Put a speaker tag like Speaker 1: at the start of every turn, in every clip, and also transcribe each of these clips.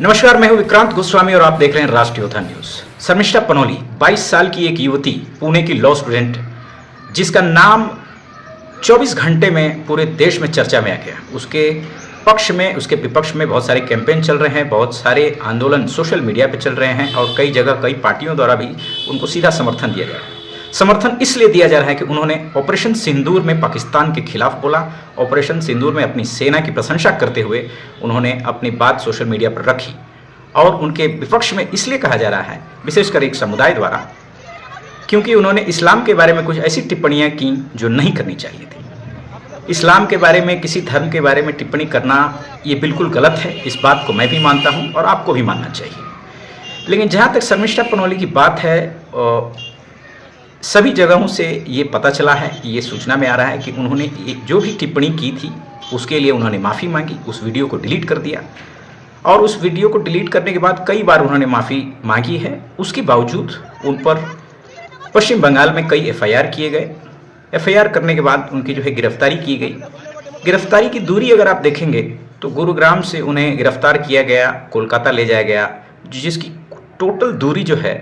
Speaker 1: नमस्कार, मैं हूं विक्रांत गोस्वामी और आप देख रहे हैं राष्ट्रीय योद्धा न्यूज। शर्मिष्ठा पनोली 22 साल की एक युवती, पुणे की लॉ स्टूडेंट, जिसका नाम 24 घंटे में पूरे देश में चर्चा में आ गया। उसके पक्ष में, उसके विपक्ष में बहुत सारे कैंपेन चल रहे हैं, बहुत सारे आंदोलन सोशल मीडिया पे चल रहे हैं और कई जगह कई पार्टियों द्वारा भी उनको सीधा समर्थन दिया जा रहा है। समर्थन इसलिए दिया जा रहा है कि उन्होंने ऑपरेशन सिंदूर में पाकिस्तान के खिलाफ बोला। ऑपरेशन सिंदूर में अपनी सेना की प्रशंसा करते हुए उन्होंने अपनी बात सोशल मीडिया पर रखी और उनके विपक्ष में इसलिए कहा जा रहा है, विशेषकर एक समुदाय द्वारा, क्योंकि उन्होंने इस्लाम के बारे में कुछ ऐसी टिप्पणियां की जो नहीं करनी चाहिए थी। इस्लाम के बारे में, किसी धर्म के बारे में टिप्पणी करना ये बिल्कुल गलत है। इस बात को मैं भी मानता हूँ और आपको भी मानना चाहिए। लेकिन जहाँ तक शर्मिष्ठा पनोली की बात है, सभी जगहों से ये पता चला है, ये सूचना में आ रहा है कि उन्होंने जो भी टिप्पणी की थी उसके लिए उन्होंने माफ़ी मांगी, उस वीडियो को डिलीट कर दिया और उस वीडियो को डिलीट करने के बाद कई बार उन्होंने माफ़ी मांगी है। उसके बावजूद उन पर पश्चिम बंगाल में कई एफआईआर किए गए। एफआईआर करने के बाद उनकी जो है गिरफ्तारी की गई। गिरफ्तारी की दूरी अगर आप देखेंगे तो गुरुग्राम से उन्हें गिरफ्तार किया गया, कोलकाता ले जाया गया, जिसकी टोटल दूरी जो है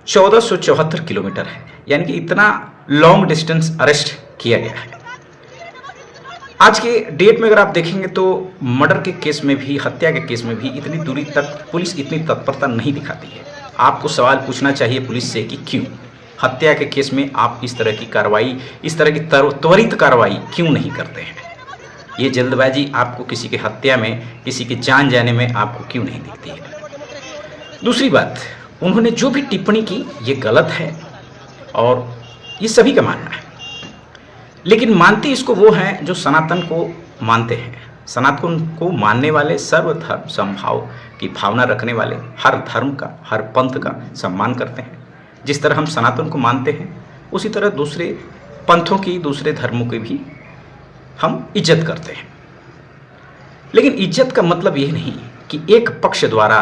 Speaker 1: 1474 किलोमीटर है। यानी कि इतना लॉन्ग डिस्टेंस अरेस्ट किया गया है। आज के डेट में अगर आप देखेंगे तो मर्डर के केस में भी, हत्या के केस में भी इतनी दूरी तक पुलिस इतनी तत्परता नहीं दिखाती है। आपको सवाल पूछना चाहिए पुलिस से कि क्यों हत्या के केस में आप इस तरह की कार्रवाई, इस तरह की त्वरित कार्रवाई क्यों नहीं करते हैं। ये जल्दबाजी आपको किसी की हत्या में, किसी की जान जाने में आपको क्यों नहीं दिखती है। दूसरी बात, उन्होंने जो भी टिप्पणी की ये गलत है और ये सभी का मानना है। लेकिन मानते इसको वो हैं जो सनातन को मानते हैं, सनातन को मानने वाले, सर्वधर्म समभाव की भावना रखने वाले, हर धर्म का, हर पंथ का सम्मान करते हैं। जिस तरह हम सनातन को मानते हैं उसी तरह दूसरे पंथों की, दूसरे धर्मों की भी हम इज्जत करते हैं। लेकिन इज्जत का मतलब ये नहीं कि एक पक्ष द्वारा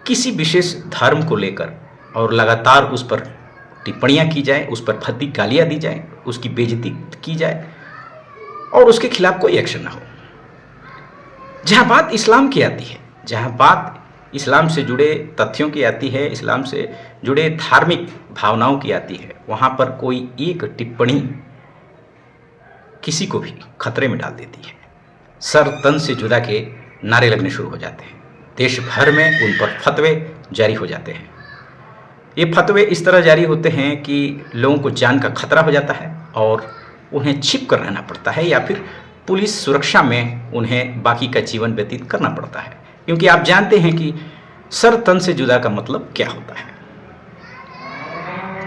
Speaker 1: किसी विशेष धर्म को लेकर और लगातार उस पर टिप्पणियां की जाए, उस पर भद्दी गालियां दी जाए, उसकी बेइज्जती की जाए और उसके खिलाफ कोई एक्शन ना हो। जहां बात इस्लाम की आती है, जहां बात इस्लाम से जुड़े तथ्यों की आती है, इस्लाम से जुड़े धार्मिक भावनाओं की आती है, वहां पर कोई एक टिप्पणी किसी को भी खतरे में डाल देती है। सर तन से जुदा के नारे लगने शुरू हो जाते हैं। देश भर में उन पर फतवे जारी हो जाते हैं। ये फतवे इस तरह जारी होते हैं कि लोगों को जान का खतरा हो जाता है और उन्हें छिप कर रहना पड़ता है या फिर पुलिस सुरक्षा में उन्हें बाकी का जीवन व्यतीत करना पड़ता है। क्योंकि आप जानते हैं कि सर तन से जुदा का मतलब क्या होता है।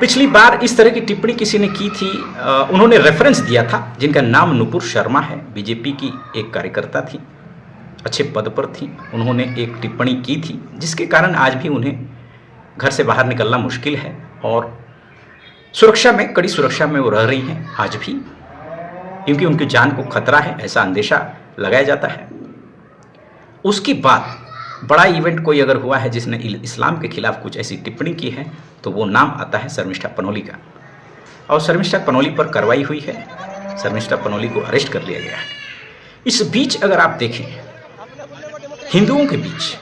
Speaker 1: पिछली बार इस तरह की टिप्पणी किसी ने की थी, उन्होंने रेफरेंस दिया था, जिनका नाम नुपुर शर्मा है, बीजेपी की एक कार्यकर्ता थी, अच्छे पद पर थी। उन्होंने एक टिप्पणी की थी जिसके कारण आज भी उन्हें घर से बाहर निकलना मुश्किल है और सुरक्षा में, कड़ी सुरक्षा में वो रह रही हैं आज भी, क्योंकि उनकी जान को खतरा है, ऐसा अंदेशा लगाया जाता है। उसके बाद बड़ा इवेंट कोई अगर हुआ है जिसने इस्लाम के खिलाफ कुछ ऐसी टिप्पणी की है तो वो नाम आता है शर्मिष्ठा पनोली का। और शर्मिष्ठा पनोली पर कार्रवाई हुई है, शर्मिष्ठा पनोली को अरेस्ट कर लिया गया है। इस बीच अगर आप देखें हिंदुओं के बीच,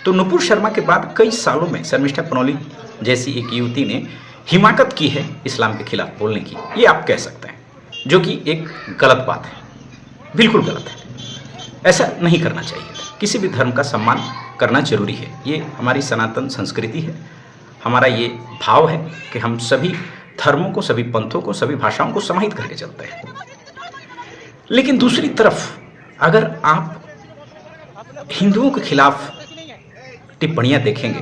Speaker 1: तो नुपुर शर्मा के बाद कई सालों में शर्मिष्ठा पनोली जैसी एक युवती ने हिमाकत की है इस्लाम के खिलाफ बोलने की, ये आप कह सकते हैं, जो कि एक गलत बात है, बिल्कुल गलत है। ऐसा नहीं करना चाहिए। किसी भी धर्म का सम्मान करना जरूरी है, ये हमारी सनातन संस्कृति है। हमारा ये भाव है कि हम सभी धर्मों को, सभी पंथों को, सभी भाषाओं को समाहित करके चलते हैं। लेकिन दूसरी तरफ अगर आप हिंदुओं के खिलाफ टिप्पणियां देखेंगे,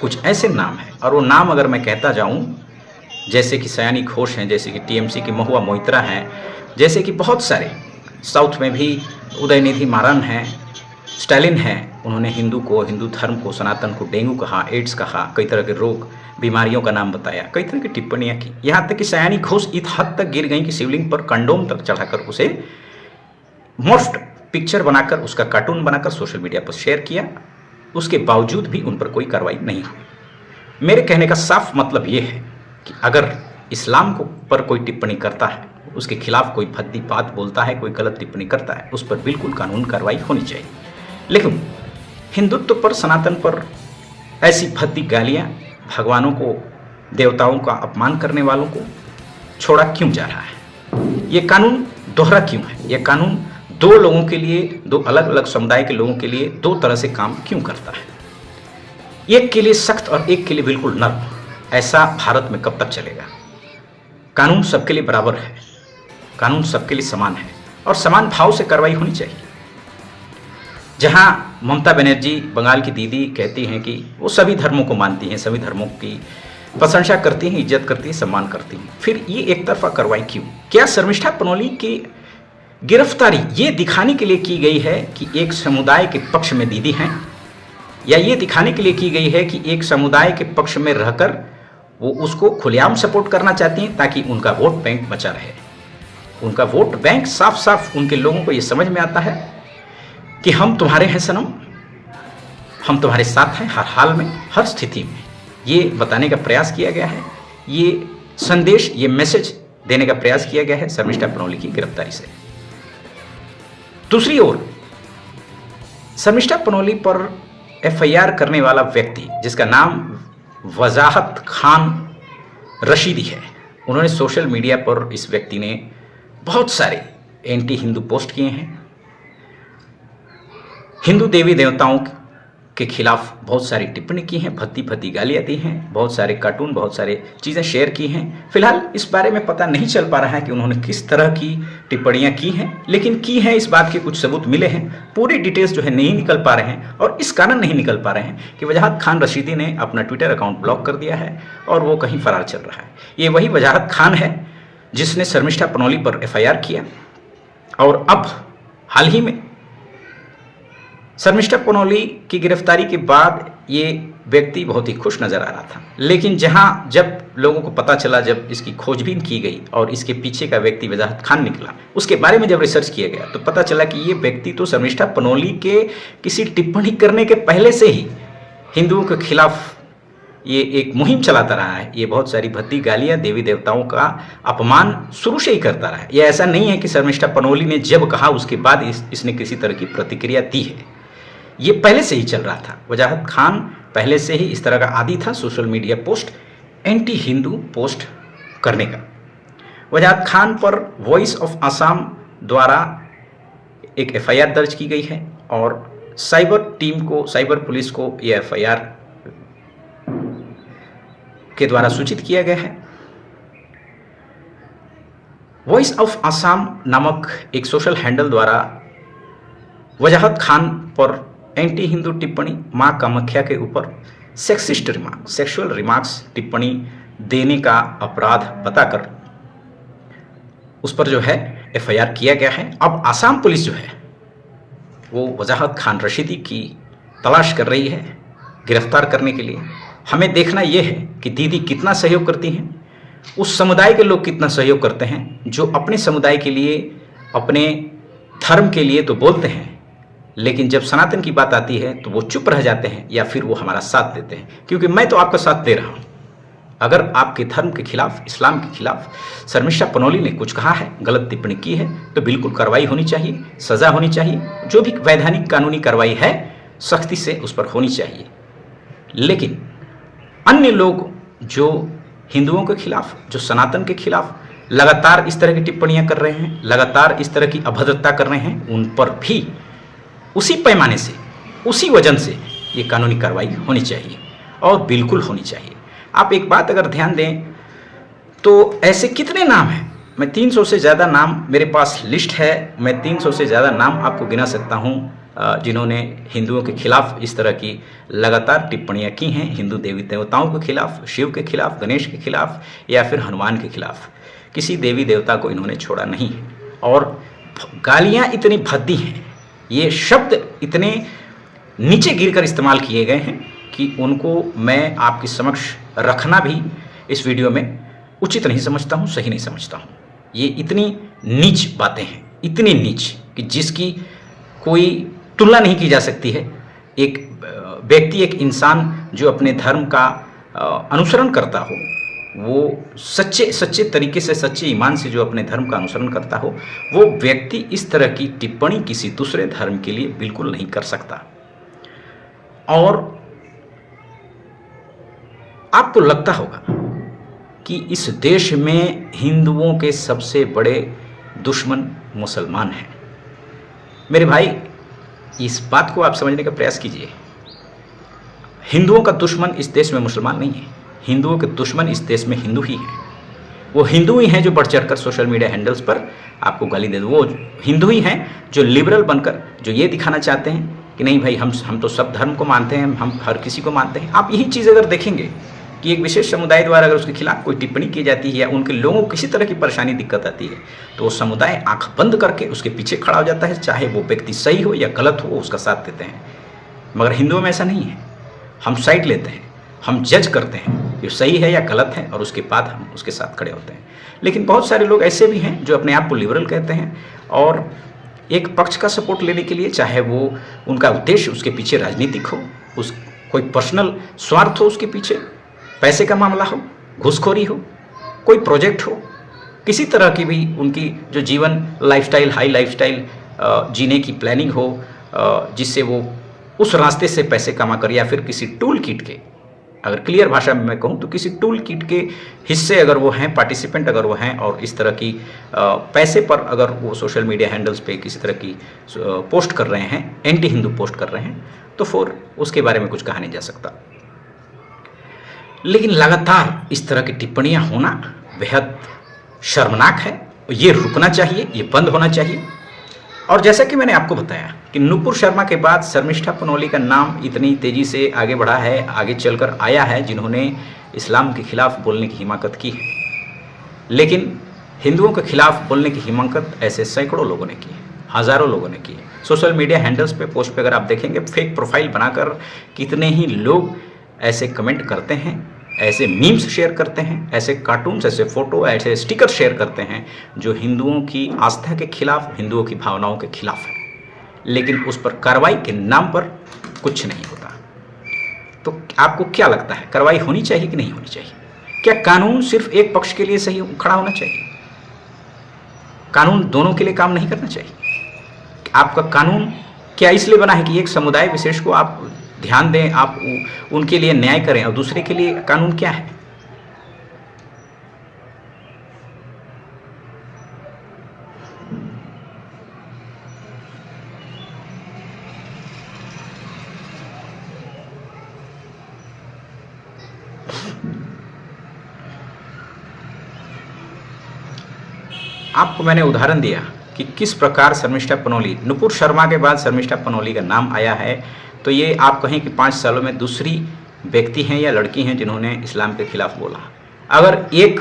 Speaker 1: कुछ ऐसे नाम हैं, और वो नाम अगर मैं कहता जाऊं, जैसे कि सयानी घोष हैं, जैसे कि टीएमसी की महुआ मोइत्रा हैं, जैसे कि बहुत सारे, साउथ में भी उदयनिधि मारन हैं, स्टालिन हैं, उन्होंने हिंदू को, हिंदू धर्म को, सनातन को डेंगू कहा, एड्स कहा, कई तरह के रोग, बीमारियों का नाम बताया, कई तरह की टिप्पणियां की। यहाँ तक कि सयानी घोष इस हद तक गिर गई कि शिवलिंग पर कंडोम तक चढ़ाकर उसे मोस्ट पिक्चर बनाकर, उसका कार्टून बनाकर सोशल मीडिया पर शेयर किया। उसके बावजूद भी उन पर कोई कार्रवाई नहीं हुई। मेरे कहने का साफ मतलब ये है कि अगर इस्लाम को पर कोई टिप्पणी करता है, उसके खिलाफ कोई भद्दी बात बोलता है, कोई गलत टिप्पणी करता है, उस पर बिल्कुल कानून कार्रवाई होनी चाहिए। लेकिन हिंदुत्व पर, सनातन पर ऐसी भद्दी गालियां, भगवानों को, देवताओं का अपमान करने वालों को छोड़ा क्यों जा रहा है? ये कानून दोहरा क्यों है? ये कानून दो लोगों के लिए, दो अलग अलग समुदाय के लोगों के लिए दो तरह से काम क्यों करता है? एक के लिए सख्त और एक के लिए बिल्कुल नर्म। ऐसा भारत में कब तक चलेगा? कानून सबके लिए बराबर है, कानून सबके लिए समान है और समान भाव से कार्रवाई होनी चाहिए। जहां ममता बनर्जी, बंगाल की दीदी, कहती हैं कि वो सभी धर्मों को मानती हैं, सभी धर्मों की प्रशंसा करती हैं, इज्जत करती हैं, सम्मान करती हैं, फिर ये एक तरफा कार्रवाई क्यों? क्या शर्मिष्ठा पनोली की गिरफ्तारी ये दिखाने के लिए की गई है कि एक समुदाय के पक्ष में दीदी हैं, या ये दिखाने के लिए की गई है कि एक समुदाय के पक्ष में रहकर वो उसको खुलेआम सपोर्ट करना चाहती हैं ताकि उनका वोट बैंक बचा रहे? उनका वोट बैंक साफ साफ उनके लोगों को ये समझ में आता है कि हम तुम्हारे हैं सनम, हम तुम्हारे साथ हैं हर हाल में, हर स्थिति में। ये बताने का प्रयास किया गया है, ये संदेश, ये मैसेज देने का प्रयास किया गया है शर्मिष्ठा पनोली की गिरफ्तारी से। दूसरी ओर शर्मिष्ठा पनोली पर एफआईआर करने वाला व्यक्ति, जिसका नाम वजाहत खान रशीदी है, उन्होंने सोशल मीडिया पर, इस व्यक्ति ने बहुत सारे एंटी हिंदू पोस्ट किए हैं, हिंदू देवी देवताओं के खिलाफ बहुत सारी टिप्पणी की हैं, भद्दी भद्दी गालियाँ दी हैं, बहुत सारे कार्टून, बहुत सारे चीज़ें शेयर की हैं। फिलहाल इस बारे में पता नहीं चल पा रहा है कि उन्होंने किस तरह की टिप्पणियां की हैं, लेकिन की हैं, इस बात के कुछ सबूत मिले हैं। पूरी डिटेल्स जो है नहीं निकल पा रहे हैं, और इस कारण नहीं निकल पा रहे हैं कि वजाहत खान रशीदी ने अपना ट्विटर अकाउंट ब्लॉक कर दिया है और वो कहीं फरार चल रहा है। ये वही वजाहत खान है जिसने शर्मिष्ठा पनोली पर एफआईआर किया, और अब हाल ही में शर्मिष्ठा पनोली की गिरफ्तारी के बाद ये व्यक्ति बहुत ही खुश नजर आ रहा था। लेकिन जब लोगों को पता चला, जब इसकी खोजबीन की गई और इसके पीछे का व्यक्ति वजाहत खान निकला, उसके बारे में जब रिसर्च किया गया तो पता चला कि ये व्यक्ति तो शर्मिष्ठा पनोली के किसी टिप्पणी करने के पहले से ही हिंदुओं के खिलाफ ये एक मुहिम चलाता रहा है। ये बहुत सारी भद्दी गालियाँ, देवी देवताओं का अपमान शुरू से ही करता रहा है। ये ऐसा नहीं है कि शर्मिष्ठा पनोली ने जब कहा उसके बाद इसने किसी तरह की प्रतिक्रिया दी है, ये पहले से ही चल रहा था। वजाहत खान पहले से ही इस तरह का आदी था, social media post, anti Hindu post करने का। वजाहत खान पर वॉइस ऑफ आसाम द्वारा एक एफआईआर दर्ज की गई है और साइबर टीम को, साइबर पुलिस को यह एफआईआर के द्वारा सूचित किया गया है। वॉइस ऑफ आसाम नामक एक सोशल हैंडल द्वारा वजाहत खान पर एंटी हिंदू टिप्पणी, मां कामाख्या के ऊपर सेक्सिस्ट रिमार्क, सेक्सुअल रिमार्क्स टिप्पणी देने का अपराध बताकर उस पर जो है एफआईआर किया गया है। अब आसाम पुलिस जो है वो वजाहत खान रशीदी की तलाश कर रही है गिरफ्तार करने के लिए। हमें देखना यह है कि दीदी कितना सहयोग करती हैं, उस समुदाय के लोग कितना सहयोग करते हैं जो अपने समुदाय के लिए, अपने धर्म के लिए तो बोलते हैं, लेकिन जब सनातन की बात आती है तो वो चुप रह जाते हैं या फिर वो हमारा साथ देते हैं। क्योंकि मैं तो आपका साथ दे रहा हूं। अगर आपके धर्म के खिलाफ, इस्लाम के खिलाफ शर्मिष्ठा पनोली ने कुछ कहा है, गलत टिप्पणी की है, तो बिल्कुल कार्रवाई होनी चाहिए, सजा होनी चाहिए, जो भी वैधानिक कानूनी कार्रवाई है सख्ती से उस पर होनी चाहिए। लेकिन अन्य लोग जो हिंदुओं के खिलाफ, जो सनातन के खिलाफ लगातार इस तरह की टिप्पणियां कर रहे हैं, लगातार इस तरह की अभद्रता कर रहे हैं, उन पर भी उसी पैमाने से, उसी वजन से ये कानूनी कार्रवाई होनी चाहिए और बिल्कुल होनी चाहिए। आप एक बात अगर ध्यान दें तो ऐसे कितने नाम हैं, मैं 300 से ज़्यादा नाम मेरे पास लिस्ट है, मैं 300 से ज़्यादा नाम आपको गिना सकता हूँ जिन्होंने हिंदुओं के खिलाफ इस तरह की लगातार टिप्पणियाँ की हैं, हिंदू देवी देवताओं के खिलाफ, शिव के खिलाफ, गणेश के खिलाफ या फिर हनुमान के खिलाफ। किसी देवी देवता को इन्होंने छोड़ा नहीं है। और गालियाँ इतनी भद्दी हैं, ये शब्द इतने नीचे गिरकर इस्तेमाल किए गए हैं कि उनको मैं आपके समक्ष रखना भी इस वीडियो में उचित नहीं समझता हूँ, सही नहीं समझता हूँ। ये इतनी नीच बातें हैं, इतनी नीच कि जिसकी कोई तुलना नहीं की जा सकती है। एक व्यक्ति, एक इंसान जो अपने धर्म का अनुसरण करता हो, वो सच्चे सच्चे तरीके से, सच्चे ईमान से जो अपने धर्म का अनुसरण करता हो, वो व्यक्ति इस तरह की टिप्पणी किसी दूसरे धर्म के लिए बिल्कुल नहीं कर सकता। और आपको लगता होगा कि इस देश में हिंदुओं के सबसे बड़े दुश्मन मुसलमान हैं। मेरे भाई, इस बात को आप समझने का प्रयास कीजिए। हिंदुओं का दुश्मन इस देश में मुसलमान नहीं है, हिंदुओं के दुश्मन इस देश में हिंदू ही हैं। वो हिंदू ही हैं जो बढ़ चढ़कर सोशल मीडिया हैंडल्स पर आपको गाली दे दो। वो हिंदू ही हैं जो लिबरल बनकर जो ये दिखाना चाहते हैं कि नहीं भाई, हम तो सब धर्म को मानते हैं, हम हर किसी को मानते हैं। आप यही चीज़ अगर देखेंगे कि एक विशेष समुदाय द्वारा अगर उसके खिलाफ कोई टिप्पणी की जाती है या उनके लोगों को किसी तरह की परेशानी दिक्कत आती है, तो वो समुदाय आंख बंद करके उसके पीछे खड़ा हो जाता है, चाहे वो व्यक्ति सही हो या गलत हो, उसका साथ देते हैं। मगर हिंदुओं में ऐसा नहीं है। हम साइड लेते हैं, हम जज करते हैं ये सही है या गलत है, और उसके बाद हम उसके साथ खड़े होते हैं। लेकिन बहुत सारे लोग ऐसे भी हैं जो अपने आप को लिबरल कहते हैं और एक पक्ष का सपोर्ट लेने के लिए, चाहे वो उनका उद्देश्य उसके पीछे राजनीतिक हो, उस कोई पर्सनल स्वार्थ हो, उसके पीछे पैसे का मामला हो, घूसखोरी हो, कोई प्रोजेक्ट हो, किसी तरह की भी उनकी जो जीवन लाइफस्टाइल, हाई लाइफस्टाइल जीने की प्लानिंग हो, जिससे वो उस रास्ते से पैसे कमा कर, या फिर किसी टूल किट के, अगर क्लियर भाषा में मैं कहूँ तो किसी टूल किट के हिस्से अगर वो हैं, पार्टिसिपेंट अगर वो हैं, और इस तरह की पैसे पर अगर वो सोशल मीडिया हैंडल्स पे किसी तरह की पोस्ट कर रहे हैं, एंटी हिंदू पोस्ट कर रहे हैं, तो फिर उसके बारे में कुछ कहा नहीं जा सकता। लेकिन लगातार इस तरह की टिप्पणियां होना बेहद शर्मनाक है। ये रुकना चाहिए, ये बंद होना चाहिए। और जैसा कि मैंने आपको बताया कि नुपुर शर्मा के बाद शर्मिष्ठा पनोली का नाम इतनी तेज़ी से आगे बढ़ा है, आगे चलकर आया है, जिन्होंने इस्लाम के खिलाफ बोलने की हिम्मत की है। लेकिन हिंदुओं के खिलाफ बोलने की हिम्मत ऐसे सैकड़ों लोगों ने की है, हज़ारों लोगों ने की है। सोशल मीडिया हैंडल्स पे, पोस्ट पे अगर आप देखेंगे, फेक प्रोफाइल बनाकर कितने ही लोग ऐसे कमेंट करते हैं, ऐसे मीम्स शेयर करते हैं, ऐसे कार्टून्स, ऐसे फ़ोटो, ऐसे स्टिकर शेयर करते हैं जो हिंदुओं की आस्था के खिलाफ, हिंदुओं की भावनाओं के खिलाफ है। लेकिन उस पर कार्रवाई के नाम पर कुछ नहीं होता। तो आपको क्या लगता है, कार्रवाई होनी चाहिए कि नहीं होनी चाहिए? क्या कानून सिर्फ एक पक्ष के लिए सही खड़ा होना चाहिए? कानून दोनों के लिए काम नहीं करना चाहिए? आपका कानून क्या इसलिए बना है कि एक समुदाय विशेष को आप ध्यान दें, आप उनके लिए न्याय करें, और दूसरे के लिए कानून क्या है? आपको मैंने उदाहरण दिया कि किस प्रकार शर्मिष्ठा पनोली, नुपुर शर्मा के बाद शर्मिष्ठा पनोली का नाम आया है। तो ये आप कहें कि 5 सालों में दूसरी व्यक्ति हैं या लड़की हैं जिन्होंने इस्लाम के खिलाफ बोला। अगर एक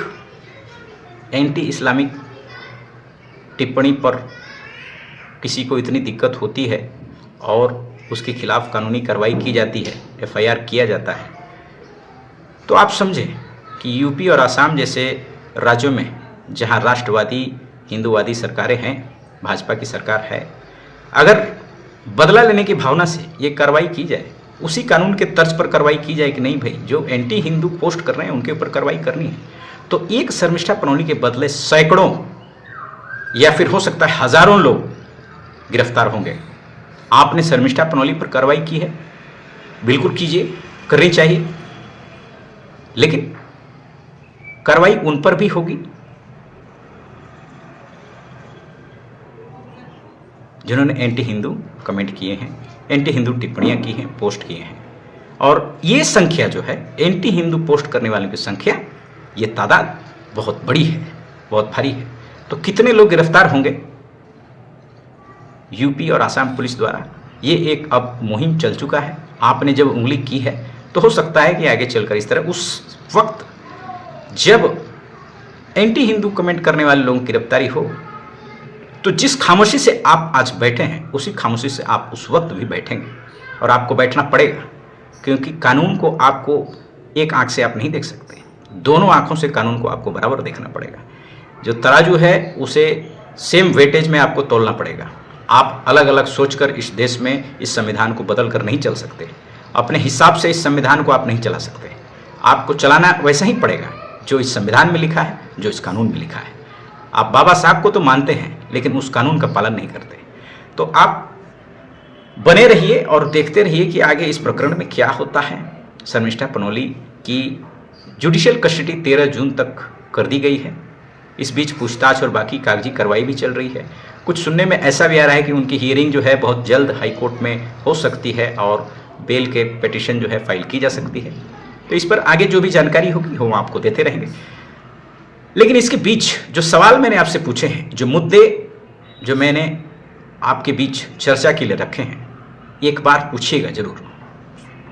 Speaker 1: एंटी इस्लामिक टिप्पणी पर किसी को इतनी दिक्कत होती है और उसके खिलाफ कानूनी कार्रवाई की जाती है, FIR किया जाता है, तो आप समझें कि यूपी और असम जैसे राज्यों में जहां राष्ट्रवादी हिंदूवादी सरकारें हैं, भाजपा की सरकार है, अगर बदला लेने की भावना से ये कार्रवाई की जाए, उसी कानून के तर्ज पर कार्रवाई की जाए कि नहीं भाई, जो एंटी हिंदू पोस्ट कर रहे हैं उनके ऊपर कार्रवाई करनी है, तो एक शर्मिष्ठा पनोली के बदले सैकड़ों या फिर हो सकता है हजारों लोग गिरफ्तार होंगे। आपने शर्मिष्ठा पनोली पर कार्रवाई की है, बिल्कुल कीजिए, करनी चाहिए, लेकिन कार्रवाई उन पर भी होगी जिन्होंने एंटी हिंदू कमेंट किए हैं, एंटी हिंदू टिप्पणियां की हैं, पोस्ट किए हैं। और ये संख्या जो है, एंटी हिंदू पोस्ट करने वालों की संख्या, ये तादाद बहुत बड़ी है, बहुत भारी है। तो कितने लोग गिरफ्तार होंगे यूपी और आसाम पुलिस द्वारा? ये एक अब मुहिम चल चुका है। आपने जब उंगली की है तो हो सकता है कि आगे चलकर इस तरह, उस वक्त जब एंटी हिंदू कमेंट करने वाले लोगों की गिरफ्तारी हो, तो जिस खामोशी से आप आज बैठे हैं, उसी खामोशी से आप उस वक्त भी बैठेंगे, और आपको बैठना पड़ेगा, क्योंकि कानून को आपको एक आंख से आप नहीं देख सकते, दोनों आंखों से कानून को आपको बराबर देखना पड़ेगा। जो तराजू है उसे सेम वेटेज में आपको तोलना पड़ेगा। आप अलग अलग सोचकर इस देश में इस संविधान को बदल कर नहीं चल सकते, अपने हिसाब से इस संविधान को आप नहीं चला सकते। आपको चलाना वैसा ही पड़ेगा जो इस संविधान में लिखा है, जो इस कानून में लिखा है। आप बाबा साहब को तो मानते हैं लेकिन उस कानून का पालन नहीं करते। तो आप बने रहिए और देखते रहिए कि आगे इस प्रकरण में क्या होता है। शर्मिष्ठा पनोली की जुडिशियल कस्टडी 13 जून तक कर दी गई है। इस बीच पूछताछ और बाकी कागजी कार्रवाई भी चल रही है। कुछ सुनने में ऐसा भी आ रहा है कि उनकी हियरिंग जो है बहुत जल्द हाई कोर्ट में हो सकती है और बेल के पिटीशन जो है फाइल की जा सकती है। तो इस पर आगे जो भी जानकारी होगी वो हम आपको देते रहेंगे। लेकिन इसके बीच जो सवाल मैंने आपसे पूछे हैं, जो मुद्दे जो मैंने आपके बीच चर्चा के लिए रखे हैं, एक बार पूछिएगा जरूर,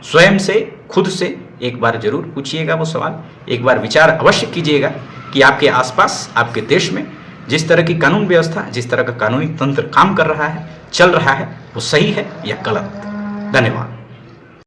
Speaker 1: स्वयं से, खुद से एक बार जरूर पूछिएगा वो सवाल। एक बार विचार अवश्य कीजिएगा कि आपके आसपास, आपके देश में जिस तरह की कानून व्यवस्था, जिस तरह का कानूनी तंत्र काम कर रहा है, चल रहा है, वो सही है या गलत। धन्यवाद।